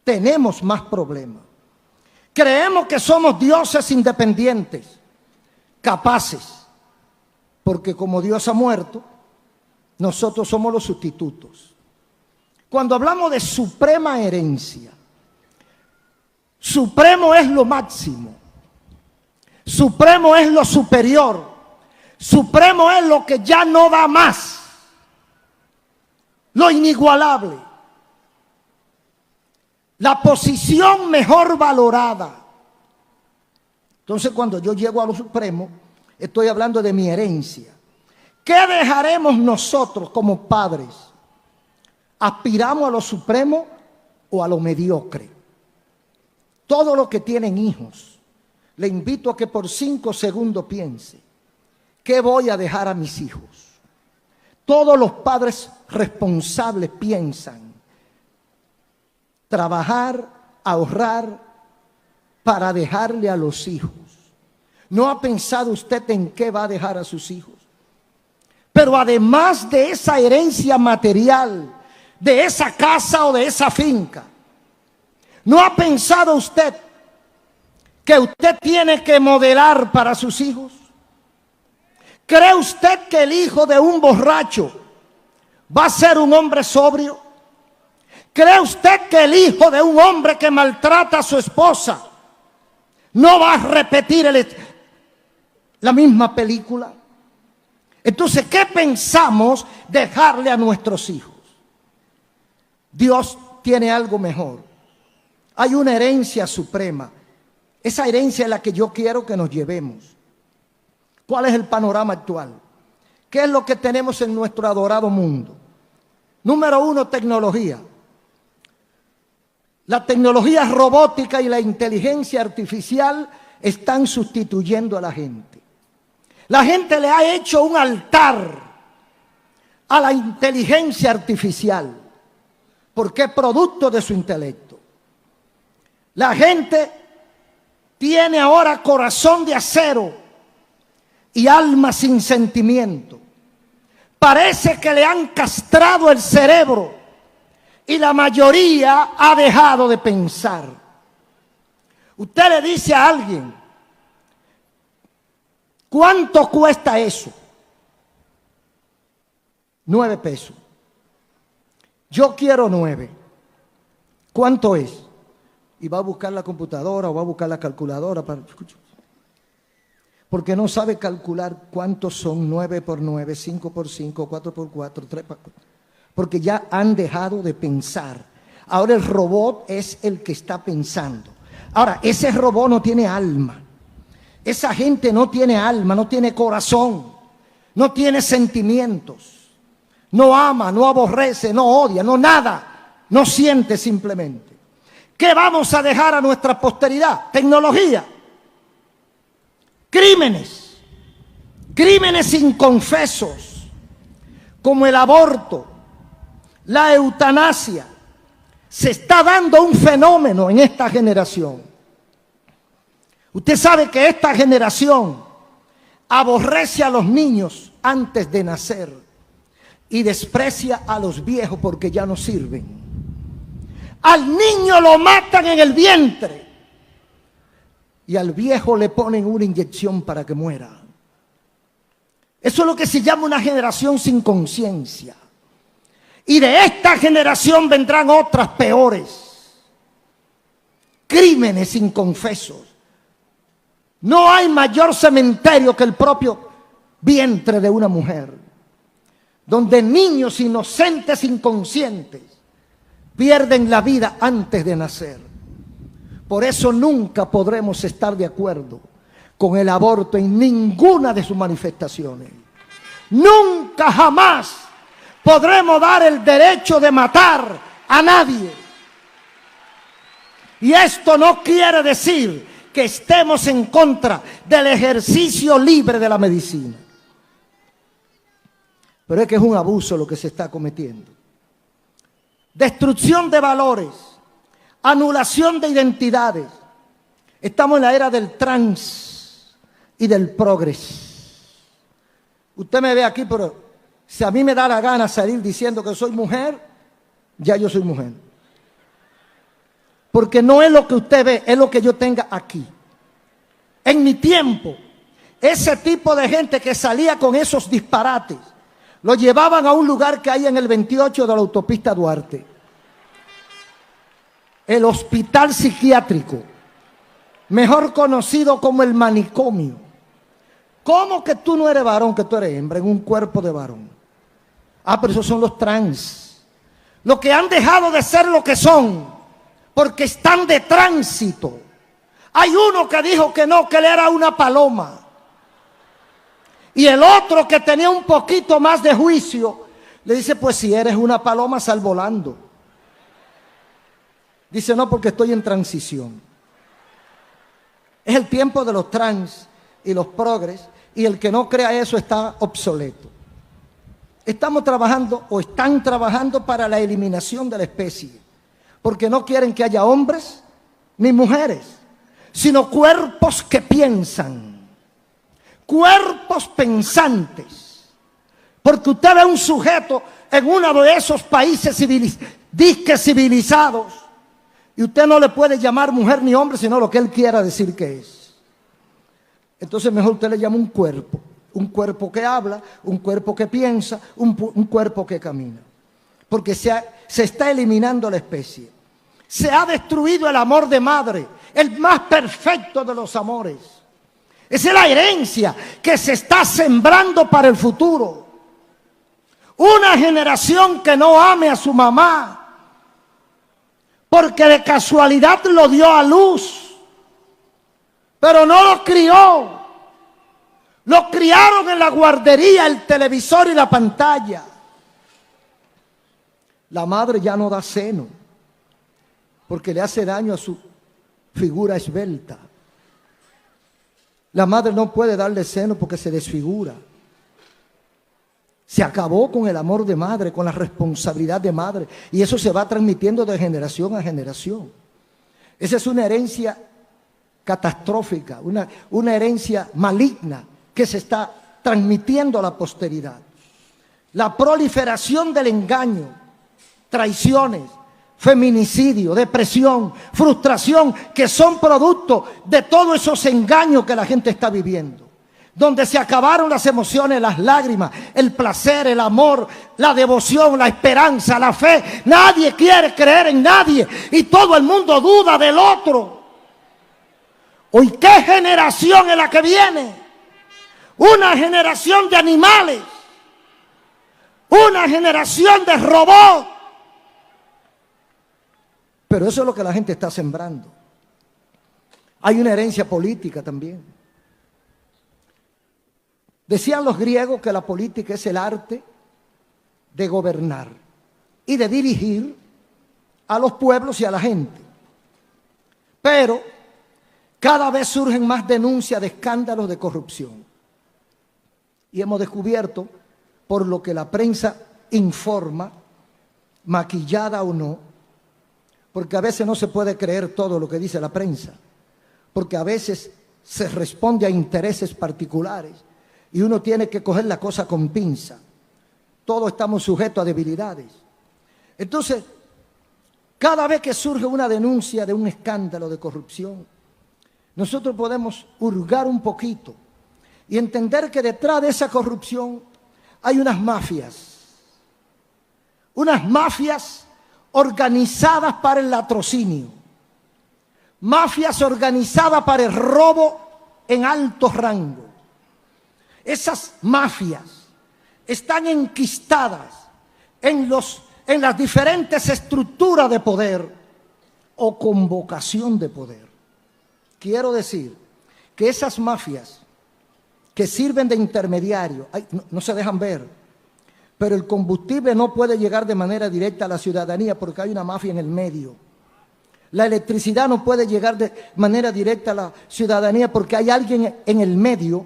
Tenemos más problemas. Creemos que somos dioses independientes, capaces. Porque como Dios ha muerto, nosotros somos los sustitutos. Cuando hablamos de suprema herencia, supremo es lo máximo, supremo es lo superior, supremo es lo que ya no da más, lo inigualable, la posición mejor valorada. Entonces, cuando yo llego a lo supremo, estoy hablando de mi herencia. ¿Qué dejaremos nosotros como padres? ¿Aspiramos a lo supremo o a lo mediocre? Todos los que tienen hijos, le invito a que por 5 segundos piense, ¿qué voy a dejar a mis hijos? Todos los padres responsables piensan, trabajar, ahorrar para dejarle a los hijos. ¿No ha pensado usted en qué va a dejar a sus hijos? Pero además de esa herencia material, de esa casa o de esa finca, ¿no ha pensado usted que usted tiene que modelar para sus hijos? ¿Cree usted que el hijo de un borracho va a ser un hombre sobrio? ¿Cree usted que el hijo de un hombre que maltrata a su esposa no va a repetir la misma película? Entonces, ¿qué pensamos dejarle a nuestros hijos? Dios tiene algo mejor. Hay una herencia suprema. Esa herencia es la que yo quiero que nos llevemos. ¿Cuál es el panorama actual? ¿Qué es lo que tenemos en nuestro adorado mundo? Número 1, tecnología. La tecnología robótica y la inteligencia artificial están sustituyendo a la gente. La gente le ha hecho un altar a la inteligencia artificial, porque es producto de su intelecto. La gente tiene ahora corazón de acero y alma sin sentimiento. Parece que le han castrado el cerebro y la mayoría ha dejado de pensar. Usted le dice a alguien, ¿cuánto cuesta eso? 9 pesos. Yo quiero 9. ¿Cuánto es? Y va a buscar la computadora o va a buscar la calculadora para... porque no sabe calcular cuántos son 9 por 9, 5 por 5, 4 por 4, 3 por 4, porque ya han dejado de pensar. Ahora el robot es el que está pensando. Ahora, ese robot no tiene alma. Esa gente no tiene alma, no tiene corazón, no tiene sentimientos, no ama, no aborrece, no odia, no nada, no siente simplemente. ¿Qué vamos a dejar a nuestra posteridad? Tecnología, crímenes, crímenes inconfesos, como el aborto, la eutanasia. Se está dando un fenómeno en esta generación. Usted sabe que esta generación aborrece a los niños antes de nacer y desprecia a los viejos porque ya no sirven. Al niño lo matan en el vientre y al viejo le ponen una inyección para que muera. Eso es lo que se llama una generación sin conciencia. Y de esta generación vendrán otras peores. Crímenes inconfesos. No hay mayor cementerio que el propio vientre de una mujer, donde niños inocentes, inconscientes, pierden la vida antes de nacer. Por eso nunca podremos estar de acuerdo con el aborto en ninguna de sus manifestaciones. Nunca jamás podremos dar el derecho de matar a nadie. Y esto no quiere decir que estemos en contra del ejercicio libre de la medicina. Pero es que es un abuso lo que se está cometiendo. Destrucción de valores, anulación de identidades. Estamos en la era del trans y del progres. Usted me ve aquí, pero si a mí me da la gana salir diciendo que soy mujer, ya yo soy mujer. Porque no es lo que usted ve, es lo que yo tenga aquí. En mi tiempo, ese tipo de gente que salía con esos disparates, lo llevaban a un lugar que hay en el 28 de la autopista Duarte. El hospital psiquiátrico, mejor conocido como el manicomio. ¿Cómo que tú no eres varón, que tú eres hembra, en un cuerpo de varón? Ah, pero esos son los trans. Los que han dejado de ser lo que son, porque están de tránsito. Hay uno que dijo que no, que él era una paloma. Y el otro que tenía un poquito más de juicio, le dice, pues si eres una paloma, sal volando. Dice, no, porque estoy en transición. Es el tiempo de los trans y los progres, y el que no crea eso está obsoleto. Estamos trabajando, o están trabajando para la eliminación de la especie, porque no quieren que haya hombres ni mujeres, sino cuerpos que piensan, cuerpos pensantes. Porque usted ve un sujeto en uno de esos países civilizados y usted no le puede llamar mujer ni hombre, sino lo que él quiera decir que es. Entonces mejor usted le llama un cuerpo que habla, un cuerpo que piensa, un cuerpo que camina. Porque se está eliminando la especie. Se ha destruido el amor de madre, el más perfecto de los amores. Esa es la herencia que se está sembrando para el futuro. Una generación que no ame a su mamá, porque de casualidad lo dio a luz, pero no lo crió. Lo criaron en la guardería, el televisor y la pantalla. La madre ya no da seno, porque le hace daño a su figura esbelta. La madre no puede darle seno porque se desfigura. Se acabó con el amor de madre, con la responsabilidad de madre. Y eso se va transmitiendo de generación a generación. Esa es una herencia catastrófica, una herencia maligna que se está transmitiendo a la posteridad. La proliferación del engaño, traiciones, feminicidio, depresión, frustración, que son producto de todos esos engaños que la gente está viviendo, donde se acabaron las emociones, las lágrimas, el placer, el amor, la devoción, la esperanza, la fe. Nadie quiere creer en nadie y todo el mundo duda del otro. Hoy, ¿qué generación es la que viene? una generación de animales, una generación de robots. Pero eso es lo que la gente está sembrando. Hay una herencia política también. Decían los griegos que la política es el arte de gobernar y de dirigir a los pueblos y a la gente. Pero cada vez surgen más denuncias de escándalos de corrupción. Y hemos descubierto, por lo que la prensa informa, maquillada o no, porque a veces no se puede creer todo lo que dice la prensa, porque a veces se responde a intereses particulares y uno tiene que coger la cosa con pinza. Todos estamos sujetos a debilidades. Entonces, cada vez que surge una denuncia de un escándalo de corrupción, nosotros podemos hurgar un poquito y entender que detrás de esa corrupción hay unas mafias organizadas para el latrocinio, mafias organizadas para el robo en alto rango. Esas mafias están enquistadas en las diferentes estructuras de poder o convocación de poder. Quiero decir que esas mafias que sirven de intermediario, no se dejan ver, pero el combustible no puede llegar de manera directa a la ciudadanía porque hay una mafia en el medio. La electricidad no puede llegar de manera directa a la ciudadanía porque hay alguien en el medio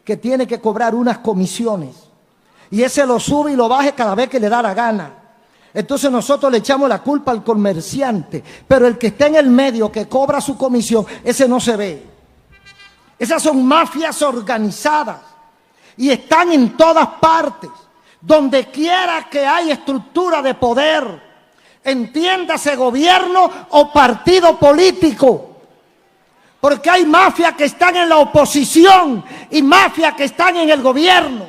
que tiene que cobrar unas comisiones. Y ese lo sube y lo baja cada vez que le da la gana. Entonces nosotros le echamos la culpa al comerciante, pero el que está en el medio, que cobra su comisión, ese no se ve. Esas son mafias organizadas y están en todas partes. Donde quiera que hay estructura de poder, entiéndase gobierno o partido político. Porque hay mafias que están en la oposición y mafias que están en el gobierno.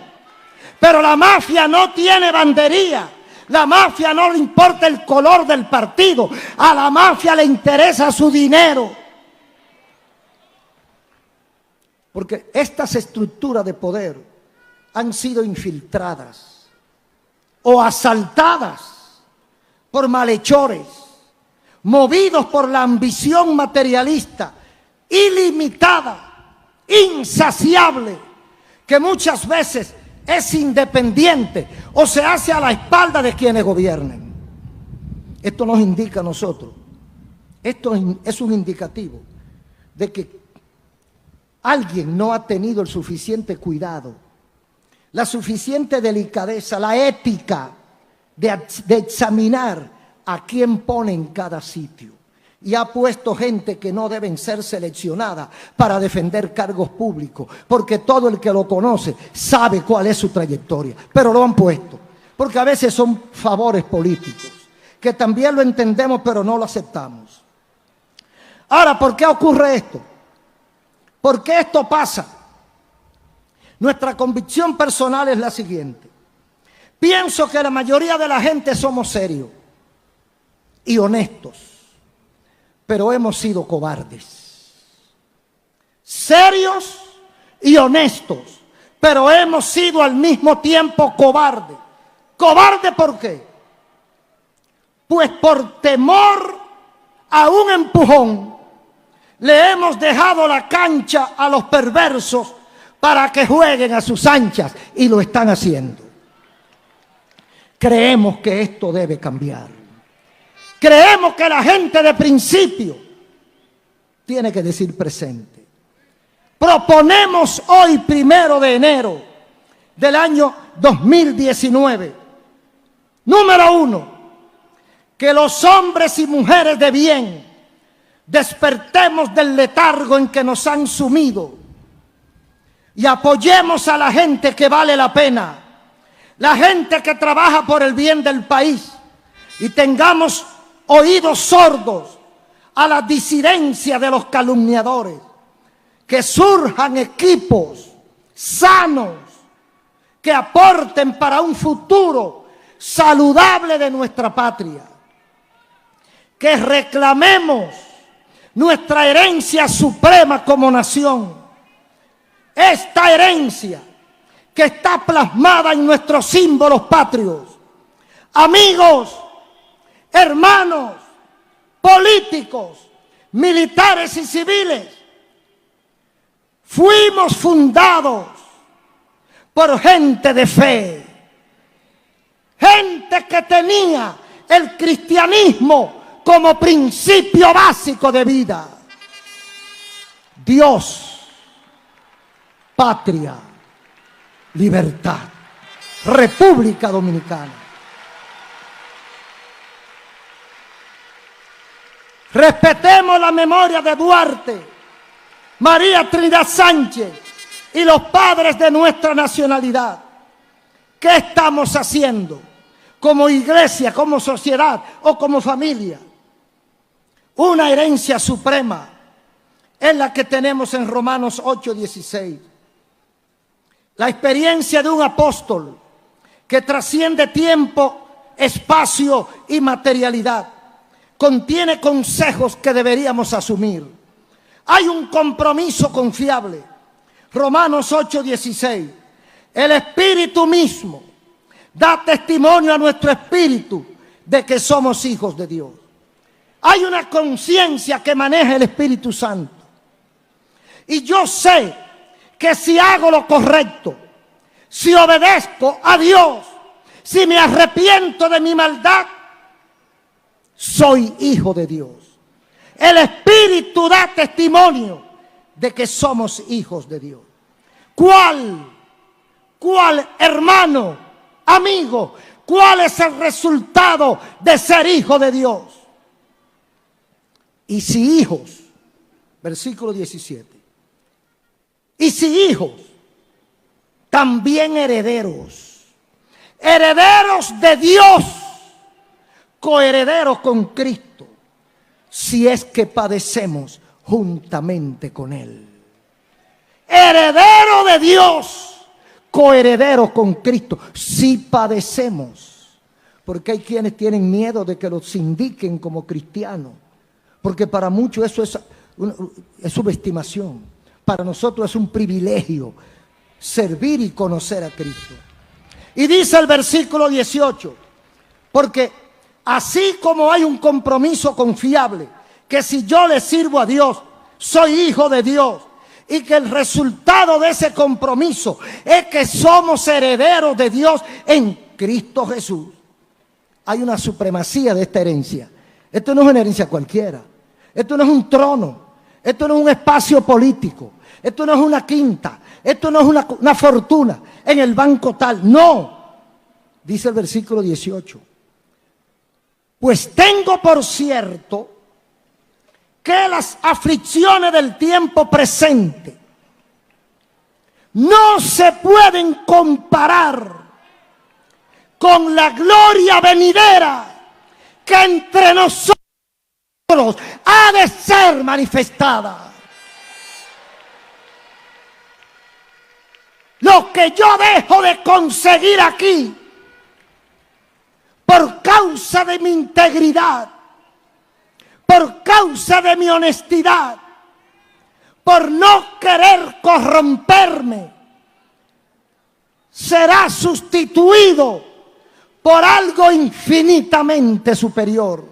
Pero la mafia no tiene bandería. La mafia no le importa el color del partido. A la mafia le interesa su dinero. Porque estas estructuras de poder han sido infiltradas o asaltadas por malhechores, movidos por la ambición materialista, ilimitada, insaciable, que muchas veces es independiente o se hace a la espalda de quienes gobiernen. Esto nos indica a nosotros, esto es un indicativo de que alguien no ha tenido el suficiente cuidado, la suficiente delicadeza, la ética de examinar a quién pone en cada sitio. Y ha puesto gente que no deben ser seleccionadas para defender cargos públicos, porque todo el que lo conoce sabe cuál es su trayectoria, pero lo han puesto, porque a veces son favores políticos, que también lo entendemos, pero no lo aceptamos. Ahora, ¿por qué ocurre esto? ¿Por qué esto pasa? Nuestra convicción personal es la siguiente. Pienso que la mayoría de la gente somos serios y honestos, pero hemos sido cobardes. Serios y honestos, pero hemos sido al mismo tiempo cobardes. ¿Cobarde por qué? Pues por temor a un empujón le hemos dejado la cancha a los perversos para que jueguen a sus anchas, y lo están haciendo. Creemos que esto debe cambiar. Creemos que la gente de principio tiene que decir presente. Proponemos hoy, 1 de enero del año 2019, número 1, que los hombres y mujeres de bien despertemos del letargo en que nos han sumido y apoyemos a la gente que vale la pena, la gente que trabaja por el bien del país, y tengamos oídos sordos a la disidencia de los calumniadores. Que surjan equipos sanos que aporten para un futuro saludable de nuestra patria. Que reclamemos nuestra herencia suprema como nación. esta herencia que está plasmada en nuestros símbolos patrios. Amigos, hermanos, políticos, militares y civiles, fuimos fundados por gente de fe, gente que tenía el cristianismo como principio básico de vida. Dios, patria, libertad, República Dominicana. Respetemos la memoria de Duarte, María Trinidad Sánchez y los padres de nuestra nacionalidad. ¿Qué estamos haciendo como iglesia, como sociedad o como familia? Una herencia suprema es la que tenemos en Romanos 8:16. La experiencia de un apóstol que trasciende tiempo, espacio y materialidad. Contiene consejos que deberíamos asumir. Hay un compromiso confiable. Romanos 8:16. El Espíritu mismo da testimonio a nuestro espíritu de que somos hijos de Dios. Hay una conciencia que maneja el Espíritu Santo. Y yo sé que si hago lo correcto, si obedezco a Dios, si me arrepiento de mi maldad, soy hijo de Dios. El Espíritu da testimonio de que somos hijos de Dios. ¿Cuál, hermano, amigo, cuál es el resultado de ser hijo de Dios? Y si hijos, versículo 17, y si hijos, también herederos, herederos de Dios, coherederos con Cristo, si es que padecemos juntamente con Él. Heredero de Dios, coheredero con Cristo, si padecemos. Porque hay quienes tienen miedo de que los indiquen como cristianos, porque para muchos eso es subestimación. Para nosotros es un privilegio servir y conocer a Cristo. Y dice el versículo 18, porque así como hay un compromiso confiable, que si yo le sirvo a Dios, soy hijo de Dios, y que el resultado de ese compromiso es que somos herederos de Dios en Cristo Jesús. Hay una supremacía de esta herencia. Esto no es una herencia cualquiera. Esto no es un trono. Esto no es un espacio político. Esto no es una quinta. Esto no es una fortuna en el banco tal. No. Dice el versículo 18. Pues tengo por cierto que las aflicciones del tiempo presente no se pueden comparar con la gloria venidera que entre nosotros ha de ser manifestada. Lo que yo dejo de conseguir aquí por causa de mi integridad, por causa de mi honestidad, por no querer corromperme, será sustituido por algo infinitamente superior.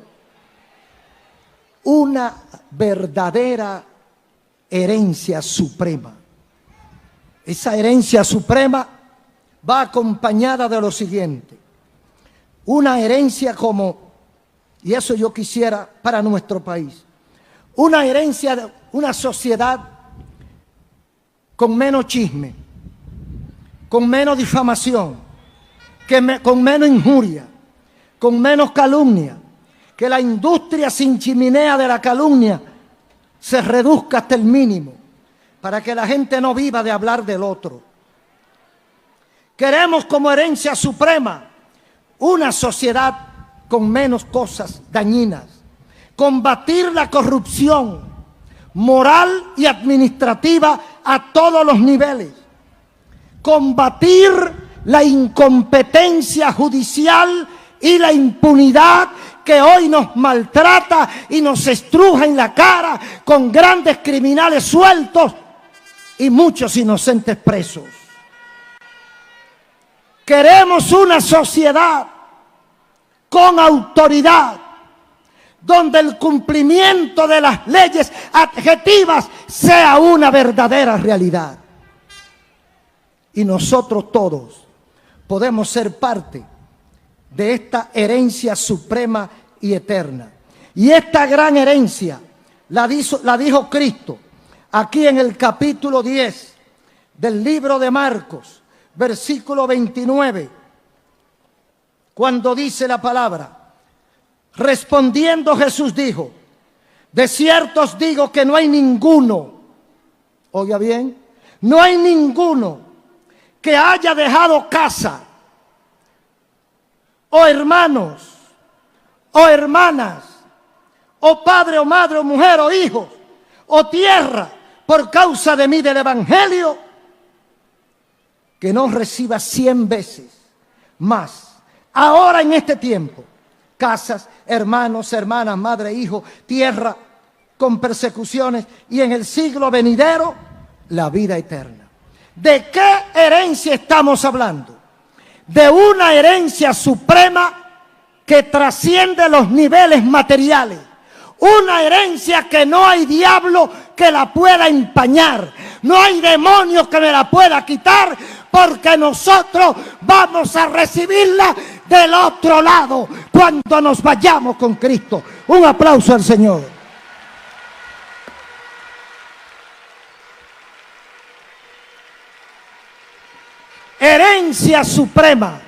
Una verdadera herencia suprema. Esa herencia suprema va acompañada de lo siguiente. Una herencia como, y eso yo quisiera para nuestro país, una herencia de una sociedad con menos chisme, con menos difamación, con menos injuria, con menos calumnia, que la industria sin chimenea de la calumnia se reduzca hasta el mínimo, para que la gente no viva de hablar del otro. Queremos como herencia suprema una sociedad con menos cosas dañinas, combatir la corrupción moral y administrativa a todos los niveles, combatir la incompetencia judicial y la impunidad que hoy nos maltrata y nos estruja en la cara con grandes criminales sueltos y muchos inocentes presos. Queremos una sociedad con autoridad, donde el cumplimiento de las leyes adjetivas sea una verdadera realidad. Y nosotros todos podemos ser parte de esta herencia suprema y eterna. Y esta gran herencia la dijo Cristo aquí en el capítulo 10 del libro de Marcos, versículo 29, cuando dice la palabra: respondiendo Jesús dijo, de cierto os digo que no hay ninguno, oiga bien, no hay ninguno que haya dejado casa, o hermanos, o hermanas, o padre, o madre, o mujer, o hijos, o tierra, por causa de mí, del evangelio, que no reciba 100 veces más, ahora en este tiempo, casas, hermanos, hermanas, madre, hijo, tierra, con persecuciones, y en el siglo venidero, la vida eterna. ¿De qué herencia estamos hablando? De una herencia suprema que trasciende los niveles materiales. Una herencia que no hay diablo que la pueda empañar. No hay demonio que me la pueda quitar, porque nosotros vamos a recibirla del otro lado cuando nos vayamos con Cristo. Un aplauso al Señor. Herencia suprema.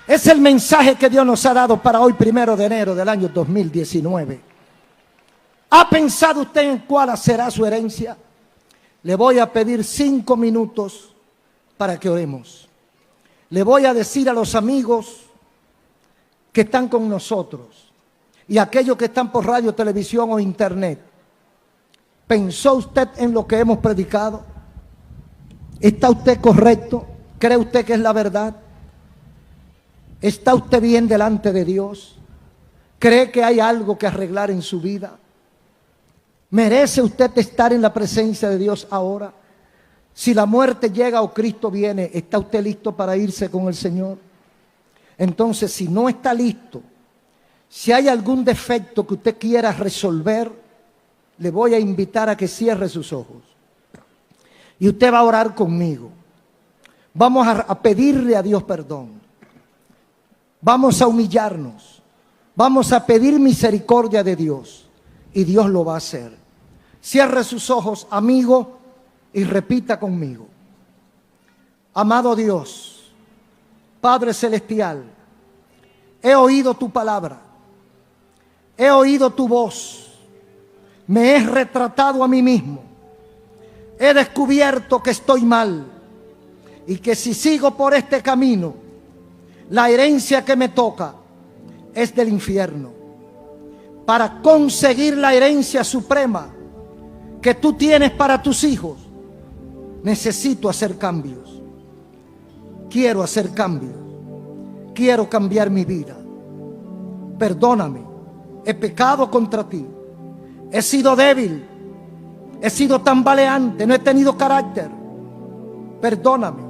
Es el mensaje que Dios nos ha dado para hoy, 1 de enero del año 2019. ¿Ha pensado usted en cuál será su herencia? Le voy a pedir 5 minutos para que oremos. Le voy a decir a los amigos que están con nosotros y a aquellos que están por radio, televisión o internet: ¿pensó usted en lo que hemos predicado? ¿Está usted correcto? ¿Cree usted que es la verdad? ¿Está usted bien delante de Dios? ¿Cree que hay algo que arreglar en su vida? ¿Merece usted estar en la presencia de Dios ahora? Si la muerte llega o Cristo viene, ¿está usted listo para irse con el Señor? Entonces, si no está listo, si hay algún defecto que usted quiera resolver, le voy a invitar a que cierre sus ojos. Y usted va a orar conmigo. Vamos a pedirle a Dios perdón. Vamos a humillarnos. Vamos a pedir misericordia de Dios. Y Dios lo va a hacer. Cierre sus ojos, amigo, y repita conmigo: amado Dios, Padre Celestial, he oído tu palabra. He oído tu voz. Me he retratado a mí mismo. He descubierto que estoy mal y que si sigo por este camino, la herencia que me toca es del infierno. Para conseguir la herencia suprema que tú tienes para tus hijos, necesito hacer cambios. Quiero hacer cambios. Quiero cambiar mi vida. Perdóname. He pecado contra ti. He sido débil. He sido tambaleante, no he tenido carácter. Perdóname.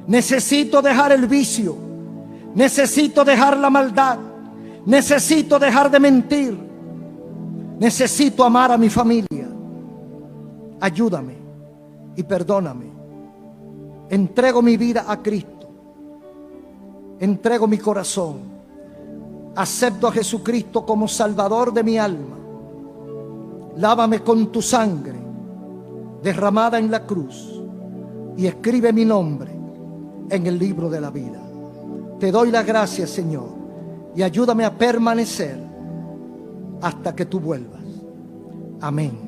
Necesito dejar el vicio. Necesito dejar la maldad. Necesito dejar de mentir. Necesito amar a mi familia. Ayúdame y perdóname. Entrego mi vida a Cristo. Entrego mi corazón. Acepto a Jesucristo como Salvador de mi alma. Lávame con tu sangre derramada en la cruz y escribe mi nombre en el libro de la vida. Te doy las gracias, Señor, y ayúdame a permanecer hasta que tú vuelvas. Amén.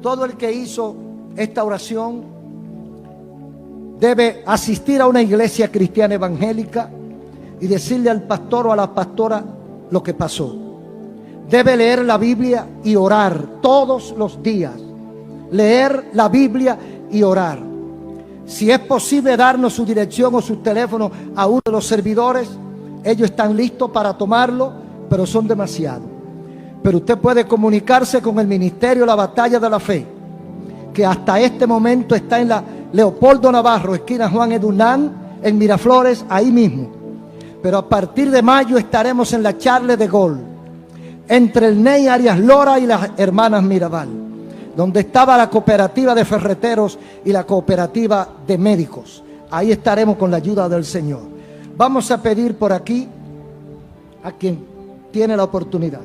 Todo el que hizo esta oración debe asistir a una iglesia cristiana evangélica y decirle al pastor o a la pastora lo que pasó. Debe leer la Biblia y orar todos los días. Leer la Biblia y orar. Si es posible darnos su dirección o su teléfono a uno de los servidores, ellos están listos para tomarlo, pero son demasiados. Pero usted puede comunicarse con el Ministerio La Batalla de la Fe que hasta este momento está en la Leopoldo Navarro, esquina Juan Edunán, en Miraflores, ahí mismo. Pero a partir de mayo estaremos en la Charles de Gaulle, entre el Ney Arias Lora y las Hermanas Mirabal, donde estaba la cooperativa de ferreteros y la cooperativa de médicos. Ahí estaremos con la ayuda del Señor. Vamos a pedir por aquí a quien tiene la oportunidad.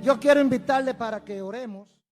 Yo quiero invitarle para que oremos.